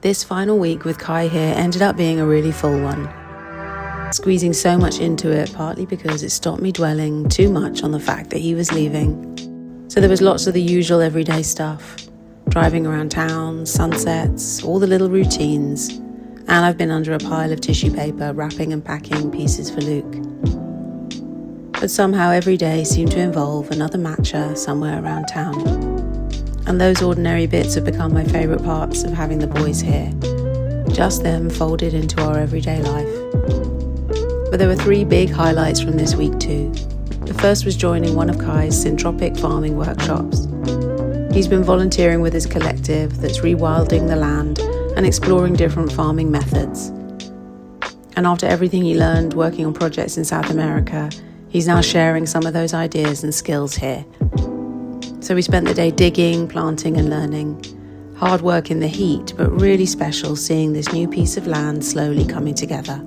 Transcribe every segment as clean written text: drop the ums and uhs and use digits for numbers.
This final week with Kai here ended up being a really full one. Squeezing so much into it, partly because it stopped me dwelling too much on the fact that he was leaving. So there was lots of the usual everyday stuff. Driving around town, sunsets, all the little routines. And I've been under a pile of tissue paper, wrapping and packing pieces for Luke. But somehow every day seemed to involve another matcha somewhere around town. And those ordinary bits have become my favourite parts of having the boys here. Just them folded into our everyday life. But there were 3 big highlights from this week too. The first was joining one of Kai's syntropic farming workshops. He's been volunteering with his collective that's rewilding the land and exploring different farming methods. And after everything he learned working on projects in South America, he's now sharing some of those ideas and skills here. So we spent the day digging, planting and learning. Hard work in the heat, but really special seeing this new piece of land slowly coming together.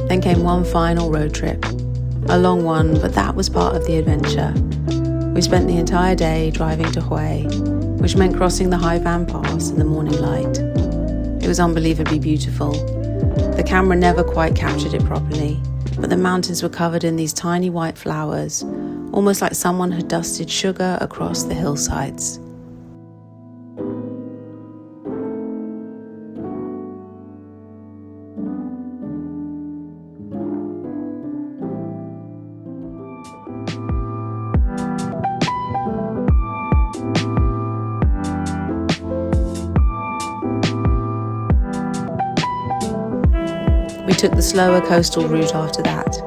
Then came one final road trip. A long one, but that was part of the adventure. We spent the entire day driving to Hue, which meant crossing the Hải Vân Pass in the morning light. It was unbelievably beautiful. The camera never quite captured it properly, but the mountains were covered in these tiny white flowers, almost like someone had dusted sugar across the hillsides. We took the slower coastal route after that,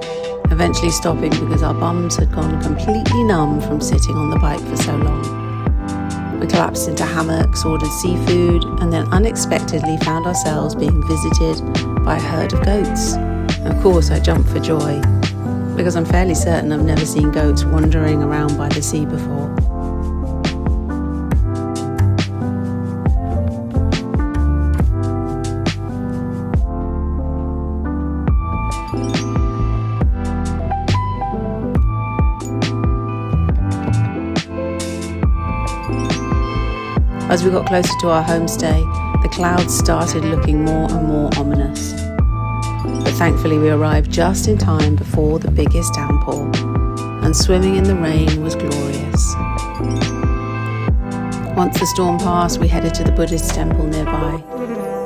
eventually stopping because our bums had gone completely numb from sitting on the bike for so long. We collapsed into hammocks, ordered seafood, and then unexpectedly found ourselves being visited by a herd of goats. Of course, I jumped for joy, because I'm fairly certain I've never seen goats wandering around by the sea before. As we got closer to our homestay, the clouds started looking more and more ominous. But thankfully we arrived just in time before the biggest downpour, and swimming in the rain was glorious. Once the storm passed, we headed to the Buddhist temple nearby.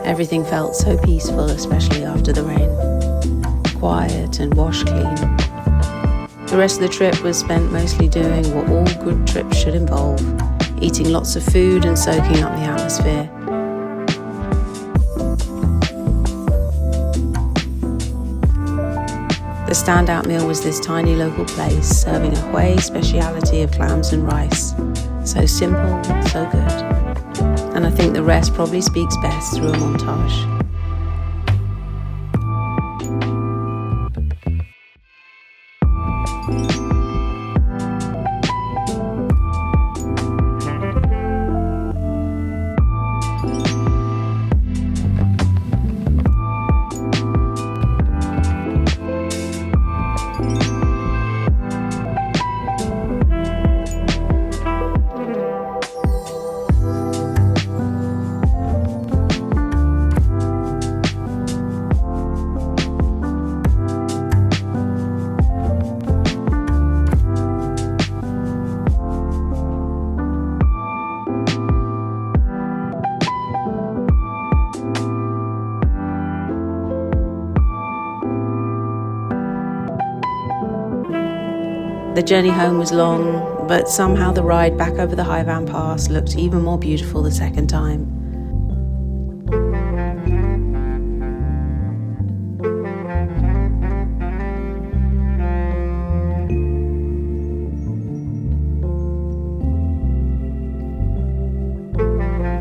Everything felt so peaceful, especially after the rain. Quiet and wash clean. The rest of the trip was spent mostly doing what all good trips should involve. Eating lots of food and soaking up the atmosphere. The standout meal was this tiny local place serving a Hue speciality of clams and rice. So simple, so good. And I think the rest probably speaks best through a montage. The journey home was long, but somehow the ride back over the Hải Vân Pass looked even more beautiful the second time.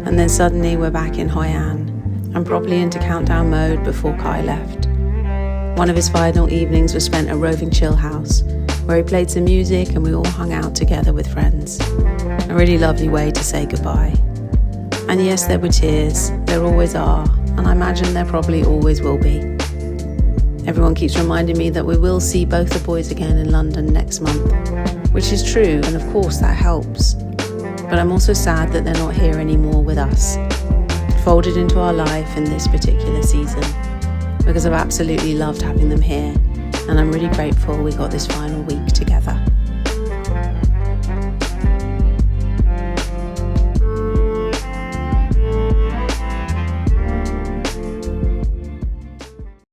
And then suddenly we're back in Hoi An and properly into countdown mode before Kai left. One of his final evenings was spent at Roving Chill House, where he played some music and we all hung out together with friends. A really lovely way to say goodbye. And yes, there were tears, there always are, and I imagine there probably always will be. Everyone keeps reminding me that we will see both the boys again in London next month, which is true, and of course that helps. But I'm also sad that they're not here anymore with us, folded into our life in this particular season, because I've absolutely loved having them here, and I'm really grateful we got this final week together.